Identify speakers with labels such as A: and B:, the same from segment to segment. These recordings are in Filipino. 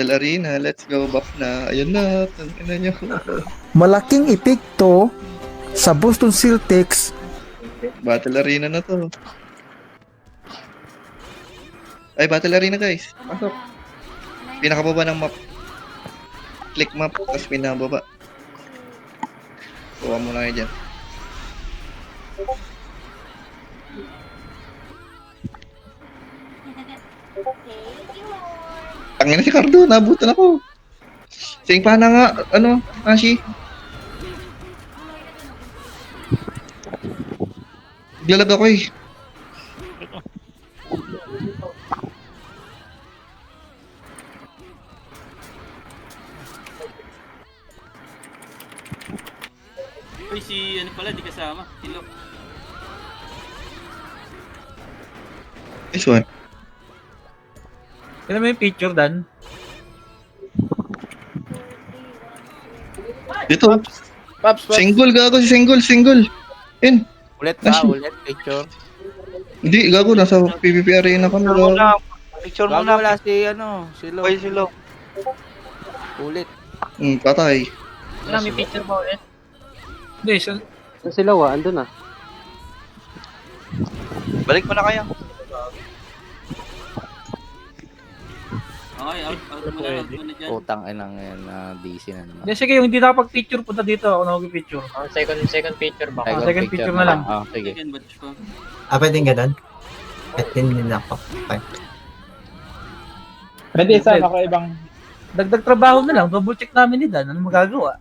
A: Arena, let's go back na. Ayun na, ina nyo.
B: Malaking epekto sa Boston Celtics.
A: Battle Arena na to. Ay, Battle Arena guys. Pasok. Pinakababa ng map. Click map, tapos pinababa. Kuha mo na kayo dyan. Tangina si Cardo, nabutan ako. Sing pa na nga, ano, Ashi? Naglalag ako eh.
C: Uy, si ano pala, di kasama. Silo.
A: This one.
D: Kailan mo yung picture, Dan?
A: Dito.
E: Paps.
A: Single, gago si single. In.
E: Ulit
A: Ashi.
E: ulit, picture.
A: Hindi, gago, nasa PvP arena kami.
F: Picture mo
A: Gago.
F: na. Picture mo
E: Bago
F: na.
E: wala si, Silo.
F: Boy, silo.
E: Ulit.
A: Patay.
D: Wala, may picture ba ulit? Hindi,
G: Sila andun na.
F: Balik mo na kayo.
C: Okay, out mo na dyan.
E: Utang inang yan na DC na naman.
D: Hindi, sige, yung hindi nakapag-picture, punta dito. Ako na mag-picture.
G: Second picture ba?
D: second picture na lang.
E: Sige.
C: Second batch ko.
B: Pwedeng ganun? At din ako.
H: Pwede isa, ibang...
D: Dagdag trabaho na lang, double check namin ni Dan. Ano magagawa?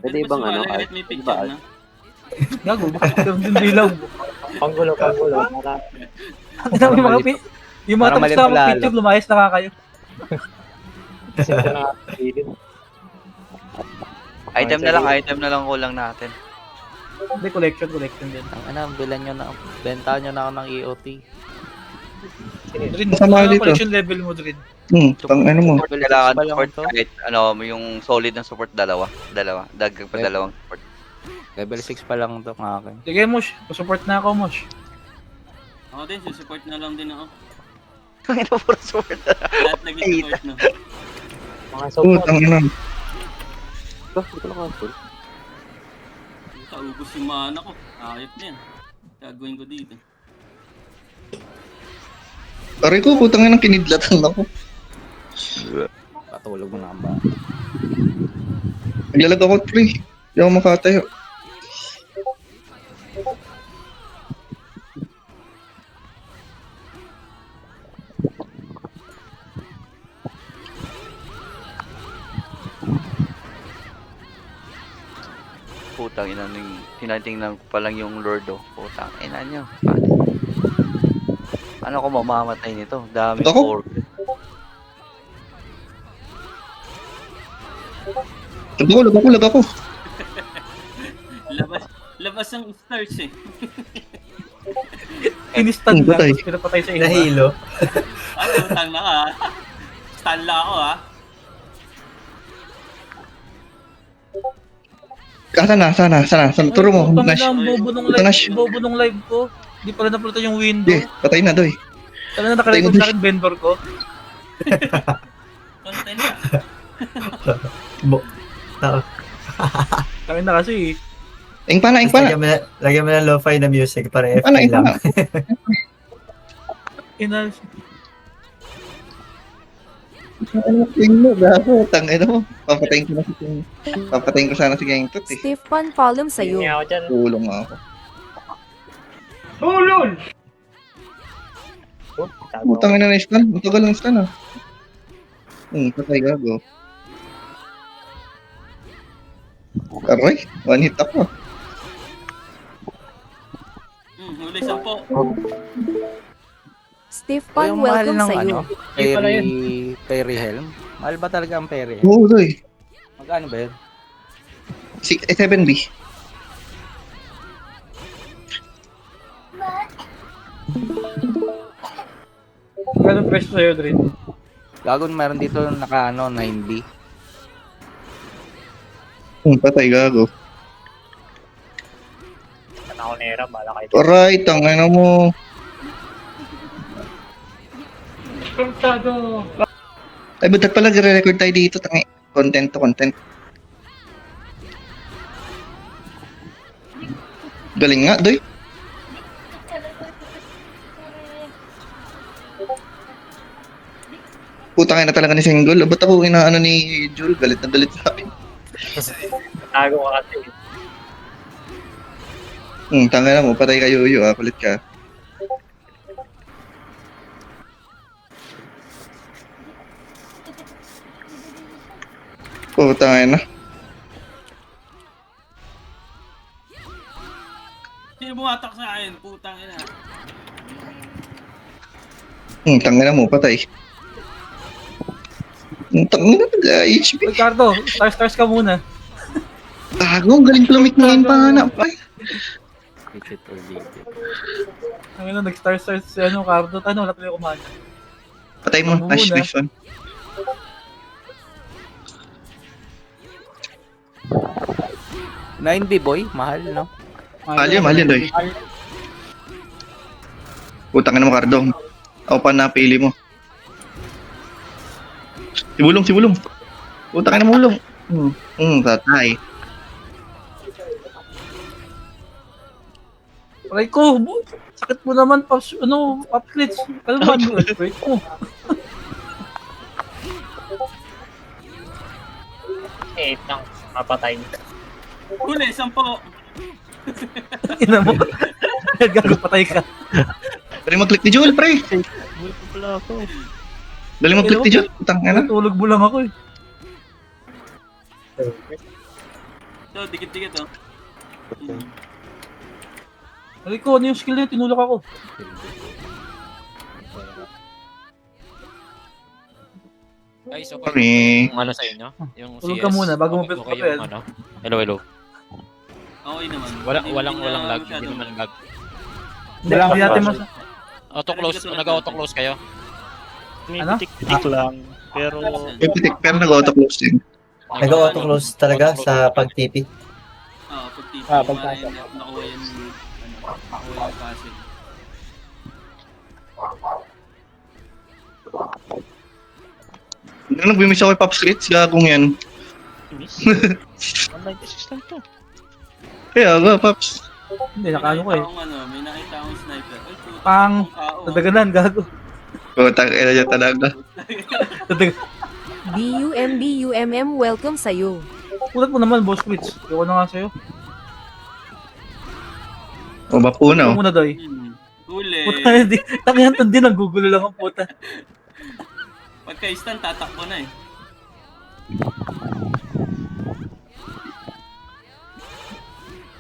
G: Pwede ibang
C: Mas
G: ano,
C: malay
G: art.
C: may picture na.
D: Gago, baka picture din dilaw.
G: Panggulo.
D: Yung mga yung mga
E: Para
D: tapos na
E: malin
D: mag-picture, lumayas na nga kayo.
F: Item na lang kulang natin.
D: Hindi, collection din.
E: Ang bentahan nyo na ako ng EOT.
D: Drin,
A: Kasama
D: ano
A: dito.
D: collection level mo, Drin?
A: Ano mo?
F: Kailangan
E: ba lang
F: support
E: to?
F: kahit yung solid na support dalawa. Dagdag pa dalawang support.
E: Level 6 pa lang to ng akin.
D: Sige, Mosh. Support na ako, Mosh.
C: Ako din, susupport na lang din ako.
F: Ito puro support.
C: Lahat nag-support na.
G: Mga support.
A: Tangina.
G: Ito lang ako.
C: Kaubos yung mana ko. Ayop na yan. Gagawin ko dito.
A: Aray ko, putang ina, kinidlatan ako.
E: Patulog mo na ba?
A: Naglalag ako 3. Hindi ako makatayo.
F: Putang ina ning tinatingnan ko pa lang yung Lord oh. Putang ina nyo. Ano ko mamamatay nito? Dami
A: Ako?
F: core.
A: Lag ako.
C: Labas ang stars eh.
D: Instant lang,
A: patay.
D: tapos pinapatay sa iba.
B: Nahilo.
C: Ay, utang na ka. Stun lang ako ha.
A: Sana. Turo mo.
D: Putang
A: Nash.
D: ina, ang
A: Nash.
D: bobo nung live ko. Hindi pala napulutan yung window.
A: Hindi, patay na doy.
D: Talaga nakarecord
A: Patay
D: sa akin vendor ko.
C: Content na.
D: Kami na kasi
A: Ing pana.
B: Lagyan mo na lo-fi na music para FP
A: Ing
B: lang.
A: pana.
D: ina
A: Ing mo, gago. Tangina mo. Papatayin ko sana si Gengtot eh.
I: Steve Pan, follow sa'yo.
G: Hindi ako dyan.
A: Tulong ako. Putang ina na stun. Matagal lang stun ah. Patay gago. Aray, one hit ako.
C: Huli 10.
I: Steve Pan,
E: Yung mahal
I: welcome
E: ng
I: sa'yo.
E: Perry Helm? Mahal ba talaga ang Perry Helm?
A: Oo, doy.
E: Magkano ba yun?
A: 7B.
D: Ganun presyo sa'yo, Drin.
E: Gagon meron dito naka 9B.
A: Patay gago.
G: Panahonera, bala kayo.
A: Alright, tangina mo. Ay, ba't pala nagre-record tayo dito? Tangi. Content to content. Galing nga, doy. Putang ina talaga ni Single. Ba't ako inaano ni Jul? Galit na galit sa akin.
G: Tago ka kasi.
A: Tanga na mo. Patay kayo yo. Kulit ka. Putang ina.
C: Sino bumatak sa akin? Putang ina.
A: Tanga na mo. Patay. Tanga na nag-HP.
D: Ricardo, stars ka muna.
A: Tago. Ang galing lumik ngayon pa nga na.
E: Legit or legit.
D: Ang ina, nag-stars si ano, Ricardo. Ano, wala tuloy kumana.
A: Patay mo.
D: Ano
A: Nice,
D: muna?
A: nice one.
E: 9B boy, mahal no?
A: Mahal yun, doy. Putang ina mo, Cardo. Ako pa napili mo. Si Bulong. Putang ina mo, Bulong. Tatay.
D: Aray ko, sakit mo naman, Pops, Poplits. Kalman mo, wait mo.
G: 8 lang. Mapatay.
C: Huli, 10.
D: Ina mo. Gago, patay ka.
A: Galing mag-click ni Joel, pre. Galing mag-click ni Joel. Putang ina.
D: Natulog mo lang ako eh.
C: So, dikit-dikit oh.
D: Aray ko, ano yung skill niya? Tinulak ako.
J: Ay, so
A: Sorry.
J: yung ano sa inyo? Yung
D: Tulog
J: CS.
D: ka muna bago mo
J: okay,
D: build
J: okay
D: papel.
J: yung ano. Hello.
C: Okay naman.
J: Walang lag,
C: masyado.
J: hindi naman lag.
D: Hindi, hindi natin mas...
J: Auto-close, nag-auto-close kayo?
D: Ano?
G: Tik lang. Pero...
A: Pipitik, pero nag-auto-close din.
B: Nag-auto-close talaga sa pag-TP.
C: Pag-TP.
H: pagpasok.
C: Nakuha yung passive.
A: Nag-miss ako kay Pops Crits, gagong yan.
G: Online assistant to.
A: Kaya ba, Pops?
D: Hindi, nakaano ko eh.
C: May nakita akong sniper. Ay, puto.
D: Pang!
C: Tao.
D: Nadaganan, gago.
A: Putang ina niya talaga.
I: BUMBUMM welcome sa'yo.
D: Ulat mo naman, Boss Quits. Ayoko na nga sa'yo.
A: O ba po na,
D: Ikaw muna, Doy.
C: Huli.
D: Puta, hindi. Tangihan to din, nagugulo lang ang puta.
C: Pagka-stun, tatakbo na eh.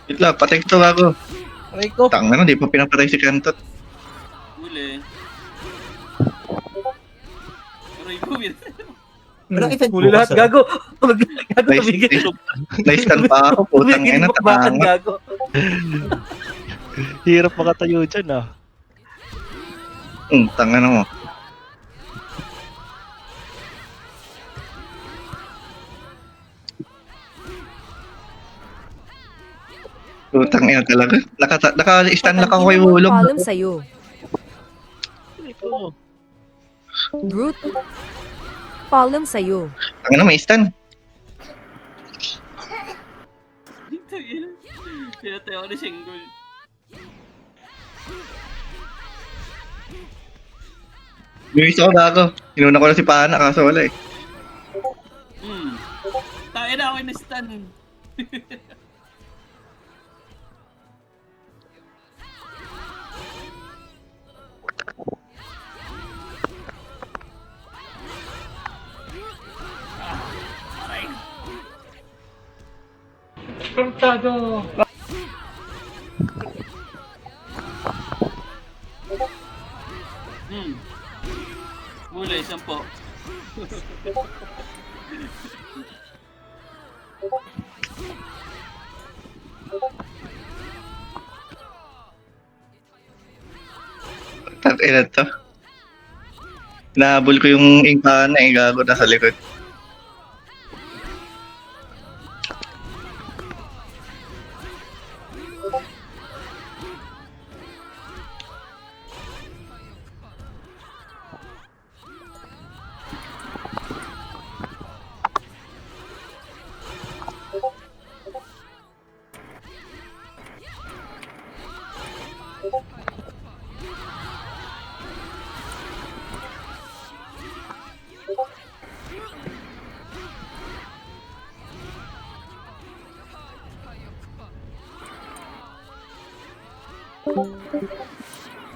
A: Wait lang, patay ko ako.
D: Aray ko.
A: Tang na, di pa pinapatay si Kantot.
C: Huli. Aray ko, wait.
B: Walang event
D: Huli lahat,
B: bukas, ah.
D: gago. Gago,
A: Nice,
D: tumigil.
A: Nice-stand pa ako, putang
D: Tumigil
A: ina,
D: yung bakbakan,
A: tanga.
D: gago.
G: Hirap makatayo dyan ah.
A: Tanga na mo. Putang ina talaga. Naka-stand lang ako kay Wulong.
I: Follow sa'yo. Brute. Follow sa'yo.
A: Tanga na, may stand.
C: Dito yun. Kaya tayo ako na single.
A: Lumis ako bago. Inuna ko na si Pana, kaso wala eh.
C: Tayo na ako na stun.
D: Kontado.
C: Huli, 10.
A: Tang ina to. Nahabol ko yung Pana eh, gago na sa likod.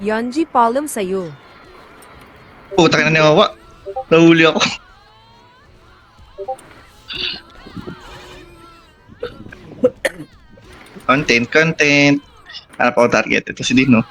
I: Yonji Palm sa'yo.
A: Puta ka na niwawa. Nahuli ako. Content. Hanap ako target. Ito si Dino.